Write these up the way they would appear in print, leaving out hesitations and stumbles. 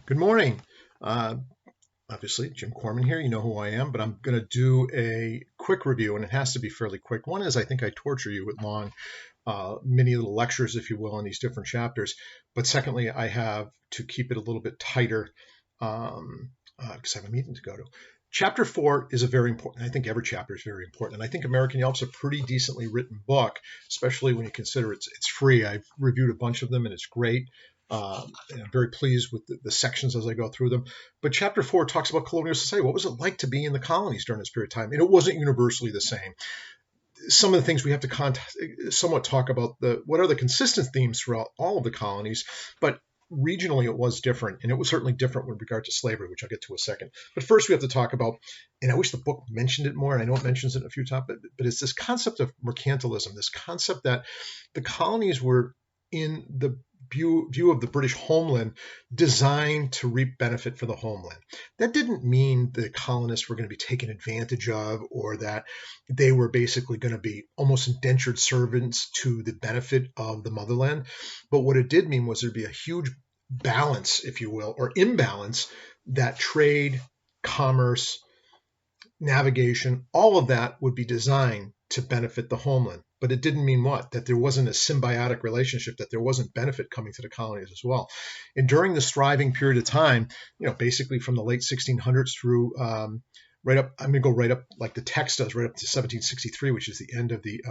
Good morning. Uh, Obviously, Jim Corman here. You know who I am, but I'm going to do a quick review, and it has to be fairly quick. One is I think I torture you with long, mini little lectures, if you will, on these different chapters. But secondly, I have to keep it a little bit tighter because I have a meeting to go to. Chapter 4 is a very important. I think every chapter is very important, and I think American Yelp's a pretty decently written book, especially when you consider it's free. I've reviewed a bunch of them, and it's great. And I'm very pleased with the sections as I go through them. But chapter 4 talks about colonial society. What was it like to be in the colonies during this period of time? And it wasn't universally the same. Some of the things we have to somewhat talk about what are the consistent themes throughout all of the colonies, but regionally it was different, and it was certainly different with regard to slavery, which I'll get to in a second. But first we have to talk about, and I wish the book mentioned it more, and I know it mentions it a few times, but it's this concept of mercantilism, this concept that the colonies were in the view of the British homeland designed to reap benefit for the homeland. That didn't mean the colonists were going to be taken advantage of, or that they were basically going to be almost indentured servants to the benefit of the motherland. But what it did mean was there'd be a huge balance, if you will, or imbalance, that trade, commerce, navigation, all of that would be designed to benefit the homeland. But it didn't mean what? That there wasn't a symbiotic relationship, that there wasn't benefit coming to the colonies as well. And during this thriving period of time, basically from the late 1600s through right up, I'm going to go right up like the text does, right up to 1763, which is the end of the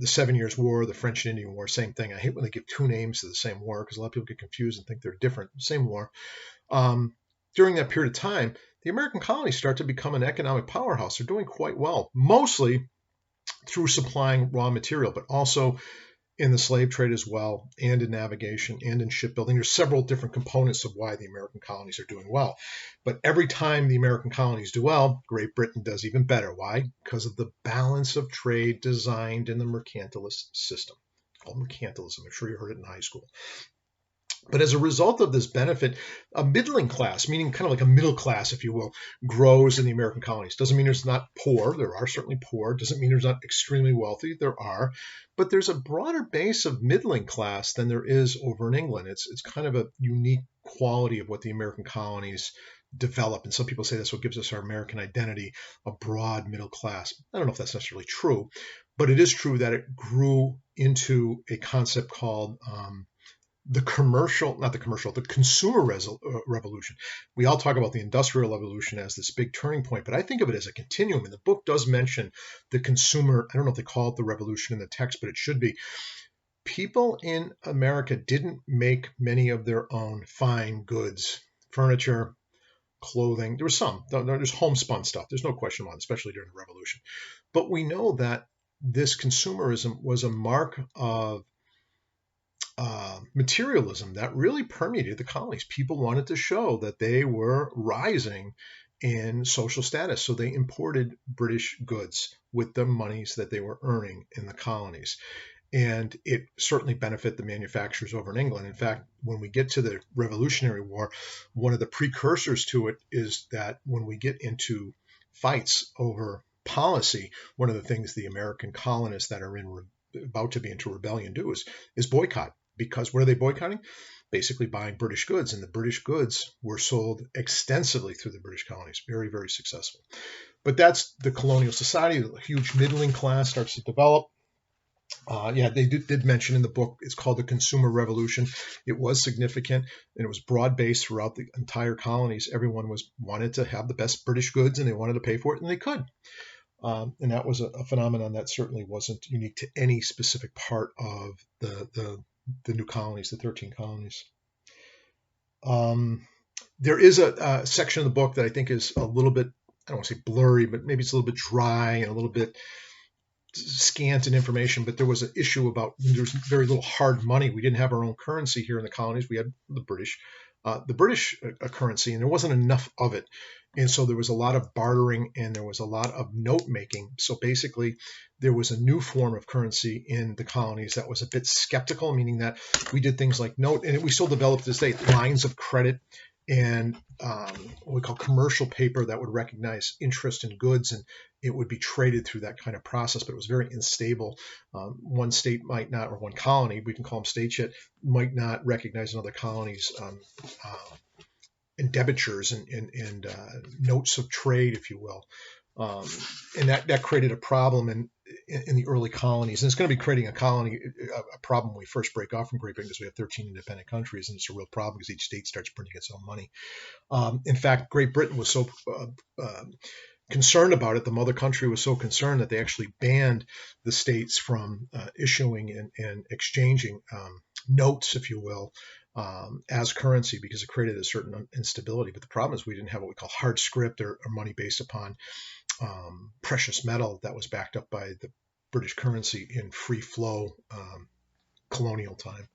7 Years' War, the French and Indian War, same thing. I hate when they give two names to the same war because a lot of people get confused and think they're different. Same war. During that period of time, the American colonies start to become an economic powerhouse. They're doing quite well, mostly through supplying raw material, but also in the slave trade as well, and in navigation and in shipbuilding. There's several different components of why the American colonies are doing well. But every time the American colonies do well, Great Britain does even better. Why? Because of the balance of trade designed in the mercantilist system. It's called mercantilism. I'm sure you heard it in high school. But as a result of this benefit, a middling class, meaning kind of like a middle class, if you will, grows in the American colonies. Doesn't mean there's not poor. There are certainly poor. Doesn't mean there's not extremely wealthy. There are. But there's a broader base of middling class than there is over in England. It's kind of a unique quality of what the American colonies develop. And some people say that's what gives us our American identity, a broad middle class. I don't know if that's necessarily true, but it is true that it grew into a concept called the consumer revolution. We all talk about the industrial revolution as this big turning point, but I think of it as a continuum. And the book does mention the consumer. I don't know if they call it the revolution in the text, but it should be. People in America didn't make many of their own fine goods, furniture, clothing. There was some. There's homespun stuff. There's no question about it, especially during the revolution. But we know that this consumerism was a mark of materialism that really permeated the colonies. People wanted to show that they were rising in social status, so they imported British goods with the monies that they were earning in the colonies. And it certainly benefited the manufacturers over in England. In fact, when we get to the Revolutionary War, one of the precursors to it is that when we get into fights over policy, one of the things the American colonists that are about to be into rebellion do is boycott. Because what are they boycotting? Basically buying British goods, and the British goods were sold extensively through the British colonies. Very, very successful. But that's the colonial society. A huge middling class starts to develop. They did mention in the book, it's called the Consumer Revolution. It was significant, and it was broad-based throughout the entire colonies. Everyone wanted to have the best British goods, and they wanted to pay for it, and they could. And that was a phenomenon that certainly wasn't unique to any specific part of the new colonies, the 13 colonies. There is a section of the book that I think is a little bit, I don't want to say blurry, but maybe it's a little bit dry and a little bit scant in information. But there was an issue about there was very little hard money. We didn't have our own currency here in the colonies. We had the British currency, and there wasn't enough of it. And so there was a lot of bartering, and there was a lot of note making. So basically, there was a new form of currency in the colonies that was a bit skeptical, meaning that we did things like note, and we still developed to this day lines of credit and what we call commercial paper that would recognize interest in goods, and it would be traded through that kind of process. But it was very unstable. One state might not, or one colony, we can call them states yet, might not recognize another colony's indebentures and notes of trade, if you will. Um, and that created a problem in the early colonies. And it's going to be creating a problem when we first break off from Great Britain, because we have 13 independent countries, and it's a real problem because each state starts printing its own money. In fact, Great Britain was so concerned about it, the mother country was so concerned that they actually banned the states from issuing and exchanging notes, if you will, as currency, because it created a certain instability. But the problem is we didn't have what we call hard script, or money based upon precious metal that was backed up by the British currency in free flow colonial time.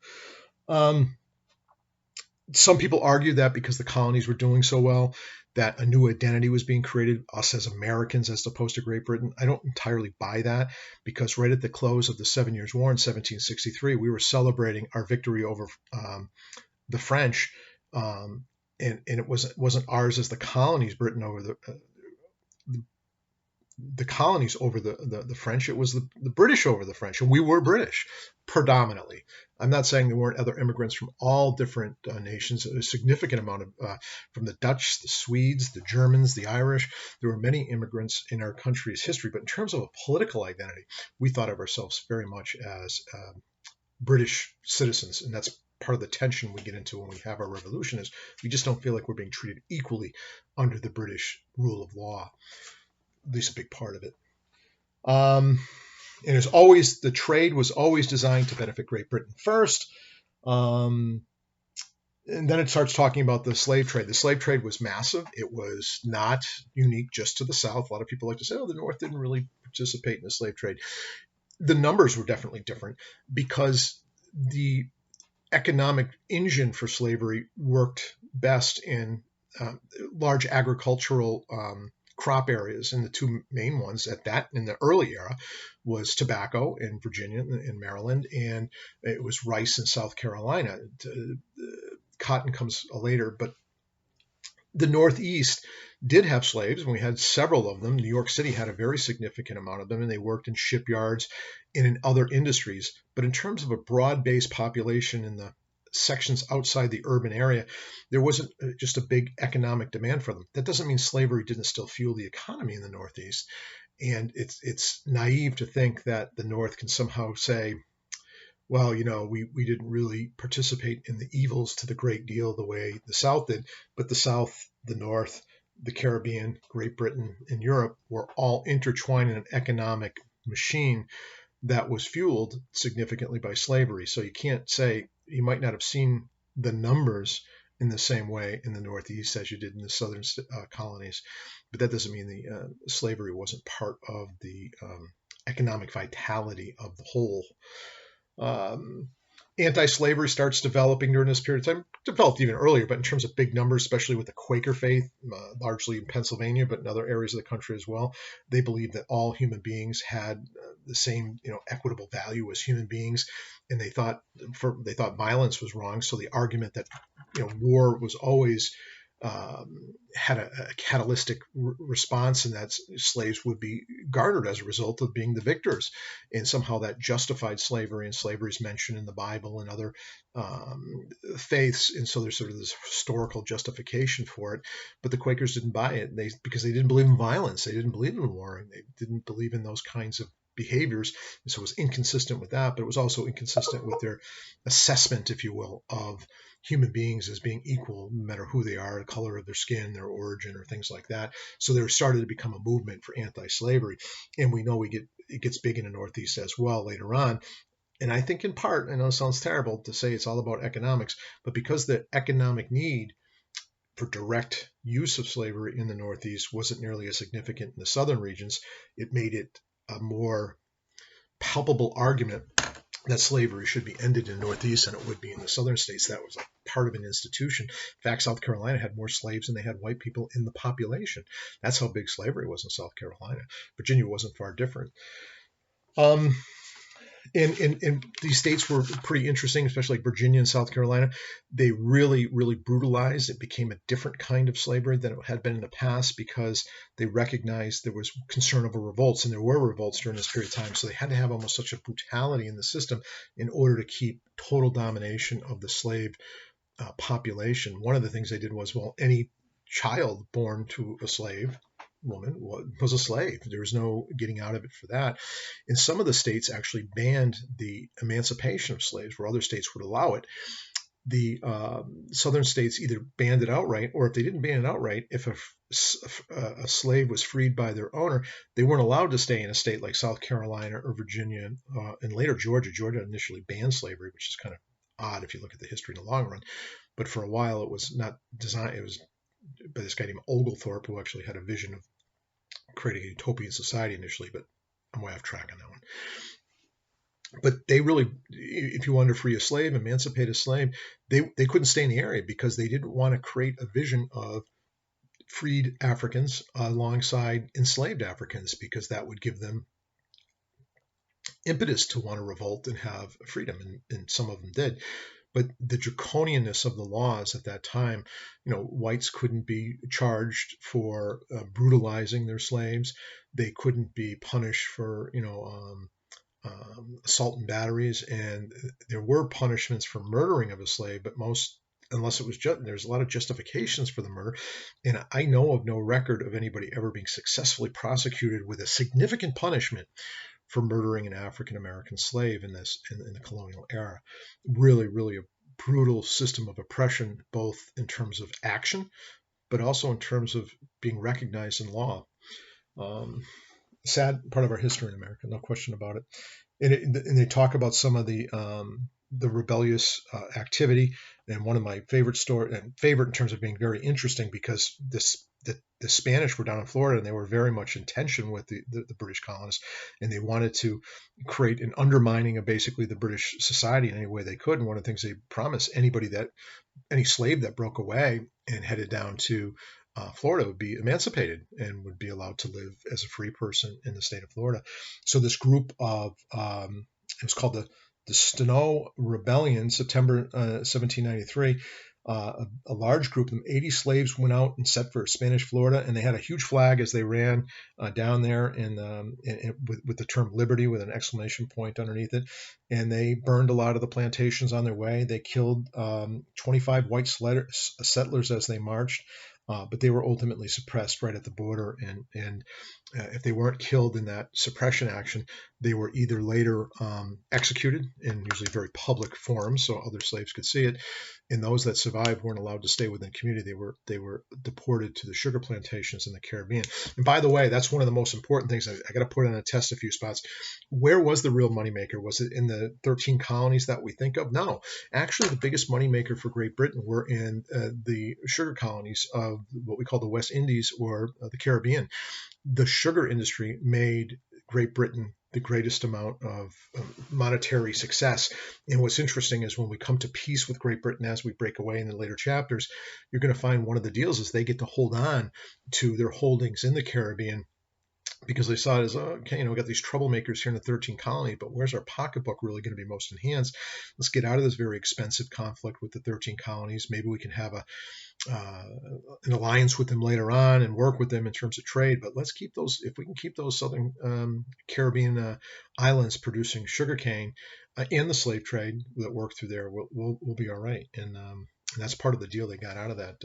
Some people argue that because the colonies were doing so well, that a new identity was being created, us as Americans as opposed to Great Britain. I don't entirely buy that, because right at the close of the 7 Years' War in 1763, we were celebrating our victory over the French, and it wasn't ours as the colonies, Britain over the colonies over the French. It was the British over the French, and we were British predominantly. I'm not saying there weren't other immigrants from all different nations. A significant amount of from the Dutch, the Swedes, the Germans, the Irish. There were many immigrants in our country's history, but in terms of a political identity, we thought of ourselves very much as British citizens, and that's part of the tension we get into when we have our revolution. Is we just don't feel like we're being treated equally under the British rule of law. At least a big part of it. And it's always, the trade was always designed to benefit Great Britain first. And then it starts talking about the slave trade. The slave trade was massive. It was not unique just to the South. A lot of people like to say, oh, the North didn't really participate in the slave trade. The numbers were definitely different, because the economic engine for slavery worked best in large agricultural crop areas, and the two main ones at that in the early era was tobacco in Virginia and Maryland, and it was rice in South Carolina. Cotton comes later, but the Northeast did have slaves, and we had several of them. New York City had a very significant amount of them, and they worked in shipyards and in other industries. But in terms of a broad-based population in the sections outside the urban area, there wasn't just a big economic demand for them. That doesn't mean slavery didn't still fuel the economy in the Northeast. And it's naive to think that the North can somehow say, well, we didn't really participate in the evils to the great deal the way the South did. But the South, the North, the Caribbean, Great Britain, and Europe were all intertwined in an economic machine that was fueled significantly by slavery. So you can't say, you might not have seen the numbers in the same way in the Northeast as you did in the southern colonies, but that doesn't mean the slavery wasn't part of the economic vitality of the whole. Anti-slavery starts developing during this period of time, developed even earlier, but in terms of big numbers, especially with the Quaker faith, largely in Pennsylvania, but in other areas of the country as well, they believed that all human beings had the same, equitable value as human beings, and they thought violence was wrong. So the argument that war was always had a catalytic response, and that slaves would be garnered as a result of being the victors, and somehow that justified slavery, and slavery is mentioned in the Bible and other faiths, and so there's sort of this historical justification for it. But the Quakers didn't buy it, because they didn't believe in violence, they didn't believe in war, and they didn't believe in those kinds of behaviors, and so it was inconsistent with that. But it was also inconsistent with their assessment, if you will, of human beings as being equal, no matter who they are, the color of their skin, their origin, or things like that. So there started to become a movement for anti-slavery, and we know it gets big in the Northeast as well later on. And I think in part, I know it sounds terrible to say it's all about economics, but because the economic need for direct use of slavery in the Northeast wasn't nearly as significant in the southern regions, it made it a more palpable argument that slavery should be ended in the Northeast than it would be in the southern states. That was a part of an institution. In fact, South Carolina had more slaves than they had white people in the population. That's how big slavery was in South Carolina. Virginia wasn't far different. And these states were pretty interesting, especially like Virginia and South Carolina. They really, really brutalized. It became a different kind of slavery than it had been in the past because they recognized there was concern over revolts, and there were revolts during this period of time. So they had to have almost such a brutality in the system in order to keep total domination of the slave population. One of the things they did was, well, any child born to a slave woman was a slave. There was no getting out of it for that. And some of the states actually banned the emancipation of slaves, where other states would allow it. The southern states either banned it outright, or if they didn't ban it outright, if a slave was freed by their owner, they weren't allowed to stay in a state like South Carolina or Virginia, and later Georgia. Georgia initially banned slavery, which is kind of odd if you look at the history in the long run. But for a while, it was not designed. It was by this guy named Oglethorpe, who actually had a vision of creating a utopian society initially, but I'm way off track on that one. But they really, if you wanted to free a slave, emancipate a slave, they couldn't stay in the area because they didn't want to create a vision of freed Africans alongside enslaved Africans, because that would give them impetus to want to revolt and have freedom, and some of them did. But the draconianness of the laws at that time, whites couldn't be charged for brutalizing their slaves. They couldn't be punished for, assault and batteries. And there were punishments for murdering of a slave, but unless it was there's a lot of justifications for the murder. And I know of no record of anybody ever being successfully prosecuted with a significant punishment for murdering an African-American slave in the colonial era. Really, really a brutal system of oppression, both in terms of action, but also in terms of being recognized in law. Sad part of our history in America, no question about it. And they talk about some of the rebellious activity. And one of my favorite in terms of being very interesting, because the Spanish were down in Florida, and they were very much in tension with the British colonists, and they wanted to create an undermining of basically the British society in any way they could. And one of the things they promised, any slave that broke away and headed down to Florida would be emancipated and would be allowed to live as a free person in the state of Florida. So this group of, it was called the Stono Rebellion, September 1793. A large group of them, 80 slaves, went out and set for Spanish Florida, and they had a huge flag as they ran down there, with the term liberty with an exclamation point underneath it. And they burned a lot of the plantations on their way. They killed 25 white settlers as they marched. But they were ultimately suppressed right at the border, and if they weren't killed in that suppression action, they were either later executed in usually very public forums so other slaves could see it, and those that survived weren't allowed to stay within the community. They were deported to the sugar plantations in the Caribbean. And by the way, that's one of the most important things. I got to put on a test a few spots. Where was the real moneymaker? Was it in the 13 colonies that we think of? No. Actually, the biggest moneymaker for Great Britain were in the sugar colonies of what we call the West Indies or the Caribbean. The sugar industry made Great Britain the greatest amount of monetary success. And what's interesting is when we come to peace with Great Britain, as we break away in the later chapters, you're going to find one of the deals is they get to hold on to their holdings in the Caribbean, because they saw it as, okay, we got these troublemakers here in the 13th colony, but where's our pocketbook really going to be most enhanced? Let's get out of this very expensive conflict with the 13 colonies. Maybe we can have an alliance with them later on and work with them in terms of trade. But let's keep those, if we can keep those southern Caribbean islands producing sugarcane and the slave trade that worked through there, we'll be all right. And that's part of the deal they got out of that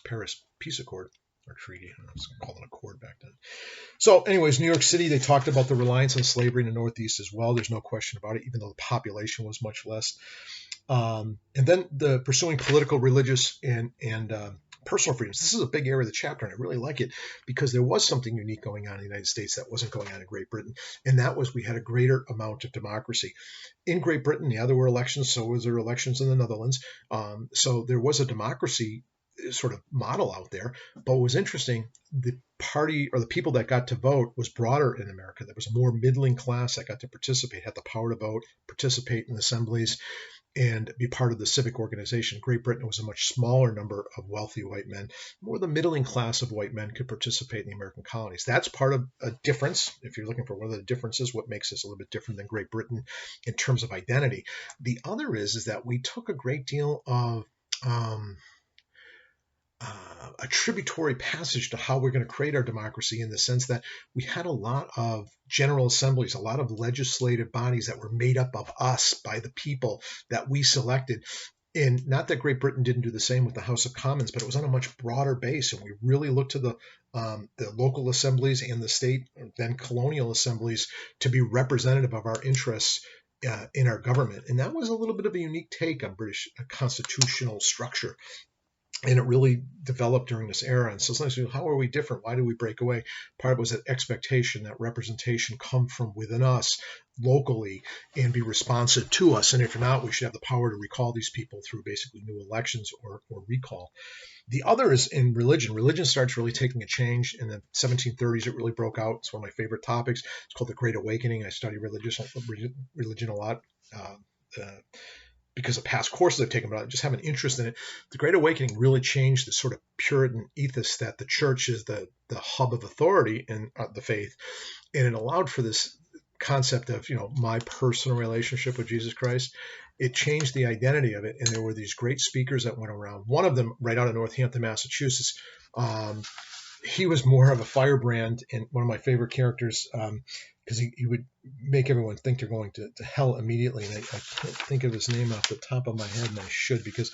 Paris Peace Accord. Or treaty. I was calling it accord back then. So anyways, New York City, they talked about the reliance on slavery in the Northeast as well. There's no question about it, even though the population was much less. And then the pursuing political, religious, and personal freedoms. This is a big area of the chapter, and I really like it because there was something unique going on in the United States that wasn't going on in Great Britain, and that was we had a greater amount of democracy. In Great Britain, yeah, there were elections, so was there elections in the Netherlands. So there was a democracy sort of model out there. But what was interesting, the party or the people that got to vote was broader in America. There was a more middling class that got to participate, had the power to vote, participate in assemblies. and be part of the civic organization. Great Britain was a much smaller number of wealthy white men. More the middling class of white men could participate in the American colonies. That's part of a difference. If you're looking for one of the differences, what makes us a little bit different than Great Britain in terms of identity. The other is that we took a great deal of attributory passage to how we're going to create our democracy, in the sense that we had a lot of general assemblies, a lot of legislative bodies that were made up of us, by the people that we selected. And not that Great Britain didn't do the same with the House of Commons, but it was on a much broader base. And we really looked to the local assemblies and the state, then colonial assemblies, to be representative of our interests in our government. And that was a little bit of a unique take on British constitutional structure. And it really developed during this era. And so sometimes, how are we different? Why do we break away? Part of it was that expectation, that representation come from within us locally and be responsive to us. And if not, we should have the power to recall these people through basically new elections or recall. The other is in religion. Religion starts really taking a change in the 1730s. It really broke out. It's one of my favorite topics. It's called the Great Awakening. I study religion a lot. Because of past courses I've taken, but I just have an interest in it. The Great Awakening really changed the sort of Puritan ethos that the church is the hub of authority in the faith, and it allowed for this concept of, my personal relationship with Jesus Christ. It changed the identity of it, and there were these great speakers that went around. One of them, right out of Northampton, Massachusetts, he was more of a firebrand and one of my favorite characters, because he would make everyone think they're going to hell immediately. And I can't think of his name off the top of my head, and I should, because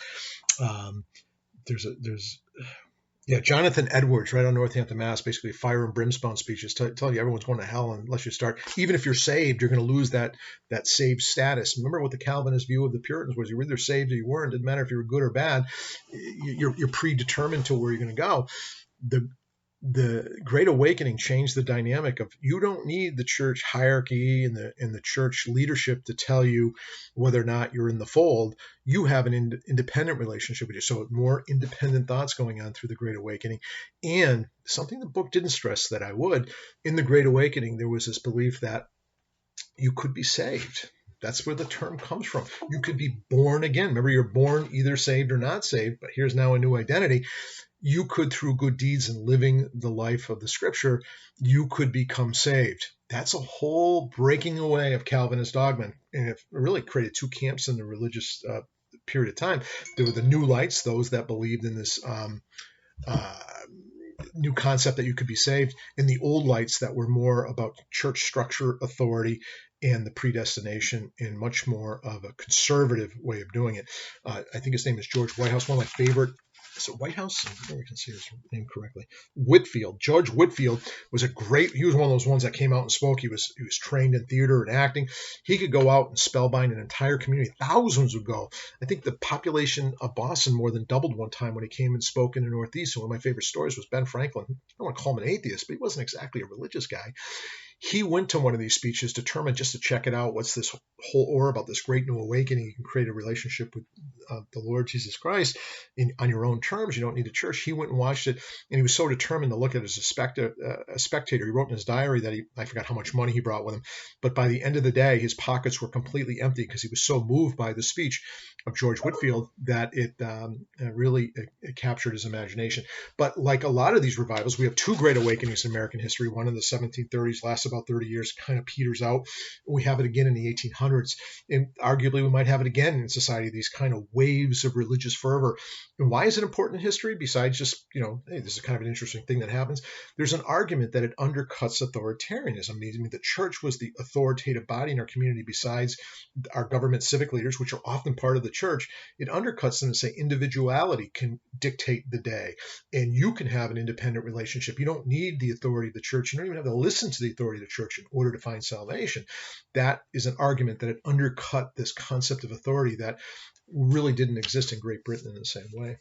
Jonathan Edwards, right on Northampton, Mass, basically fire and brimstone speeches, tell you everyone's going to hell unless you start. Even if you're saved, you're going to lose that saved status. Remember what the Calvinist view of the Puritans was: you were either saved or you weren't. It didn't matter if you were good or bad. You're predetermined to where you're going to go. The Great Awakening changed the dynamic of, you don't need the church hierarchy and the church leadership to tell you whether or not you're in the fold. You have an independent relationship with you. So more independent thoughts going on through the Great Awakening. And something the book didn't stress that I would, in the Great Awakening, there was this belief that you could be saved. That's where the term comes from. You could be born again. Remember, you're born either saved or not saved, but here's now a new identity. You could, through good deeds and living the life of the scripture, you could become saved. That's a whole breaking away of Calvinist dogma. And it really created two camps in the religious period of time. There were the New Lights, those that believed in this new concept that you could be saved, and the Old Lights that were more about church structure, authority, and the predestination, in much more of a conservative way of doing it. I think his name is George Whitehouse, one of my favorite. Is it Whitehouse? I never can say his name correctly. Whitfield. George Whitfield was he was one of those ones that came out and spoke. He was trained in theater and acting. He could go out and spellbind an entire community. Thousands would go. I think the population of Boston more than doubled one time when he came and spoke in the Northeast. And one of my favorite stories was Ben Franklin. I don't want to call him an atheist, but he wasn't exactly a religious guy. He went to one of these speeches determined just to check it out. What's this whole aura about this great new awakening? You can create a relationship with the Lord Jesus Christ on your own terms. You don't need a church. He went and watched it, and he was so determined to look at it as a spectator. He wrote in his diary that I forgot how much money he brought with him, but by the end of the day, his pockets were completely empty because he was so moved by the speech of George Whitfield that it really captured his imagination. But like a lot of these revivals, we have two great awakenings in American history. One in the 1730s, lasts about 30 years, kind of peters out. We have it again in the 1800s. And arguably, we might have it again in society, these kind of waves of religious fervor. And why is it important in history? Besides just, hey, this is kind of an interesting thing that happens. There's an argument that it undercuts authoritarianism. I mean, the church was the authoritative body in our community besides our government civic leaders, which are often part of the church. It undercuts them to say individuality can dictate the day, and you can have an independent relationship. You don't need the authority of the church. You don't even have to listen to the authority of the church in order to find salvation. That is an argument that it undercut this concept of authority that really didn't exist in Great Britain in the same way.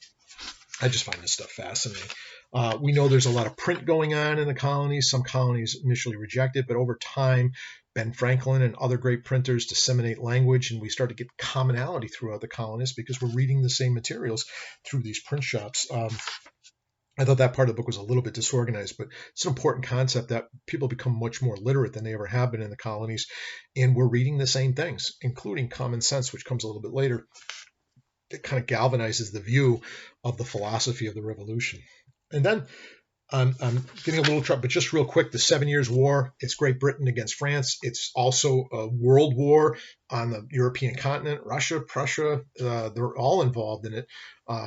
I just find this stuff fascinating. We know there's a lot of print going on in the colonies. Some colonies initially reject it, but over time, Ben Franklin and other great printers disseminate language, and we start to get commonality throughout the colonies because we're reading the same materials through these print shops. I thought that part of the book was a little bit disorganized, but it's an important concept that people become much more literate than they ever have been in the colonies. And we're reading the same things, including Common Sense, which comes a little bit later. It kind of galvanizes the view of the philosophy of the revolution. And then I'm getting a little trouble, but just real quick, the 7 Years' War, it's Great Britain against France. It's also a world war on the European continent. Russia, Prussia, they're all involved in it,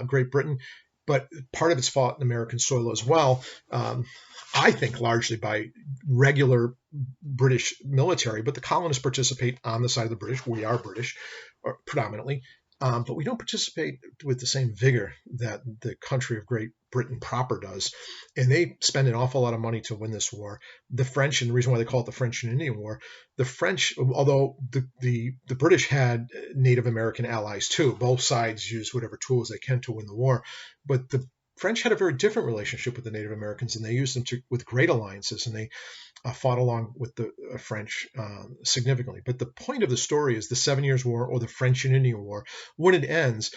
Great Britain. But part of it's fought in American soil as well. I think largely by regular British military, but the colonists participate on the side of the British. We are British, or predominantly. But we don't participate with the same vigor that the country of Great Britain proper does. And they spend an awful lot of money to win this war. The French, and the reason why they call it the French and Indian War, the French, although the British had Native American allies too, both sides used whatever tools they can to win the war. But the French had a very different relationship with the Native Americans, and they used them with great alliances, and they fought along with the French significantly. But the point of the story is the 7 Years' War, or the French and Indian War. When it ends,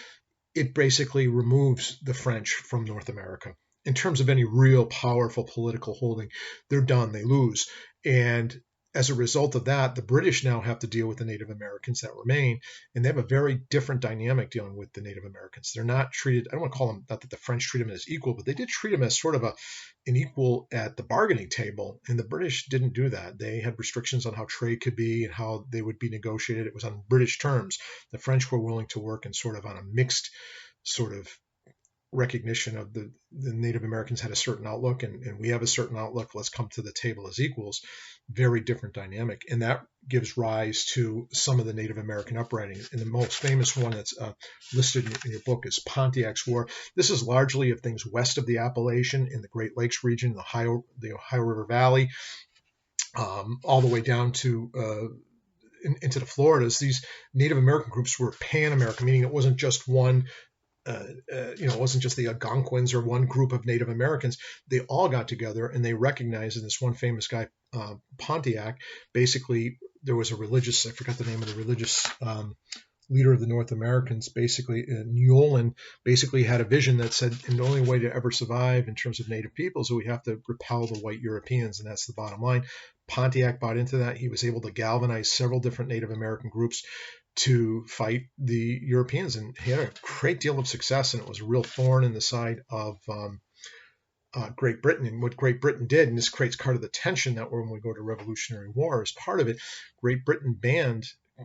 it basically removes the French from North America. In terms of any real powerful political holding, they're done, they lose. And as a result of that, the British now have to deal with the Native Americans that remain, and they have a very different dynamic dealing with the Native Americans. They're not treated, I don't want to call them, not that the French treat them as equal, but they did treat them as sort of an equal at the bargaining table, and the British didn't do that. They had restrictions on how trade could be and how they would be negotiated. It was on British terms. The French were willing to work in sort of on a mixed sort of recognition of the Native Americans had a certain outlook, and we have a certain outlook. Let's come to the table as equals. Very different dynamic. And that gives rise to some of the Native American uprisings. And the most famous one that's listed in your book is Pontiac's War. This is largely of things west of the Appalachian in the Great Lakes region, the Ohio River Valley, all the way down to into the Floridas. These Native American groups were Pan-American, meaning it wasn't just one it wasn't just the Algonquins or one group of Native Americans. They all got together and they recognized, and this one famous guy, Pontiac, basically there was a religious, I forgot the name of the religious leader of the North Americans, basically, Newland, basically had a vision that said, and the only way to ever survive in terms of Native peoples is we have to repel the white Europeans, and that's the bottom line. Pontiac bought into that. He was able to galvanize several different Native American groups to fight the Europeans, and he had a great deal of success, and it was a real thorn in the side of Great Britain. And what Great Britain did, and this creates part of the tension that when we go to Revolutionary War, as part of it, Great Britain banned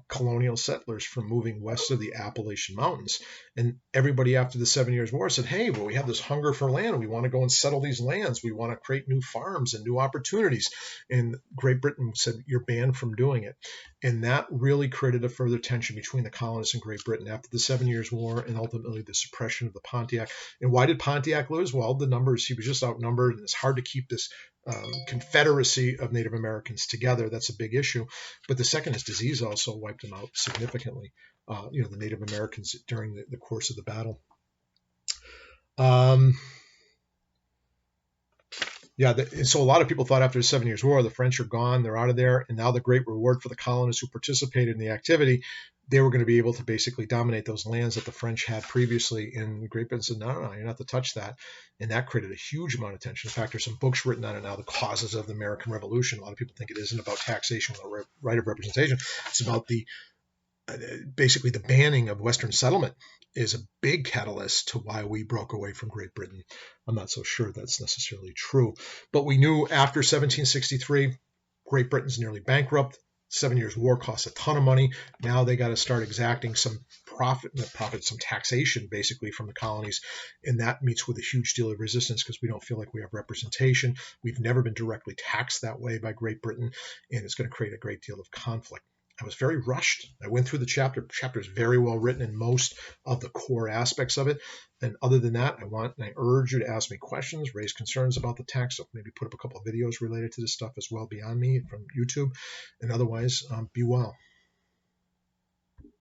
colonial settlers from moving west of the Appalachian Mountains. And everybody after the 7 Years' War said, hey, well, we have this hunger for land. We want to go and settle these lands. We want to create new farms and new opportunities. And Great Britain said, you're banned from doing it. And that really created a further tension between the colonists and Great Britain after the 7 Years' War and ultimately the suppression of the Pontiac. And why did Pontiac lose? Well, the numbers, he was just outnumbered, and it's hard to keep this confederacy of Native Americans together. That's a big issue. But the second is disease also wiped them out significantly, the Native Americans during the course of the battle. So a lot of people thought after the 7 Years' War, the French are gone, they're out of there, and now the great reward for the colonists who participated in the activity, they were going to be able to basically dominate those lands that the French had previously. And Great Britain said, no, you're not to touch that. And that created a huge amount of tension. In fact, there's some books written on it now, The Causes of the American Revolution. A lot of people think it isn't about taxation or right of representation. It's about basically the banning of Western settlement is a big catalyst to why we broke away from Great Britain. I'm not so sure that's necessarily true. But we knew after 1763, Great Britain's nearly bankrupt. 7 Years' War costs a ton of money. Now they got to start exacting some some taxation basically from the colonies. And that meets with a huge deal of resistance because we don't feel like we have representation. We've never been directly taxed that way by Great Britain, and it's going to create a great deal of conflict. I was very rushed. I went through the chapter. The chapter is very well written in most of the core aspects of it. And other than that, I urge you to ask me questions, raise concerns about the text, maybe put up a couple of videos related to this stuff as well beyond me from YouTube. And otherwise, be well.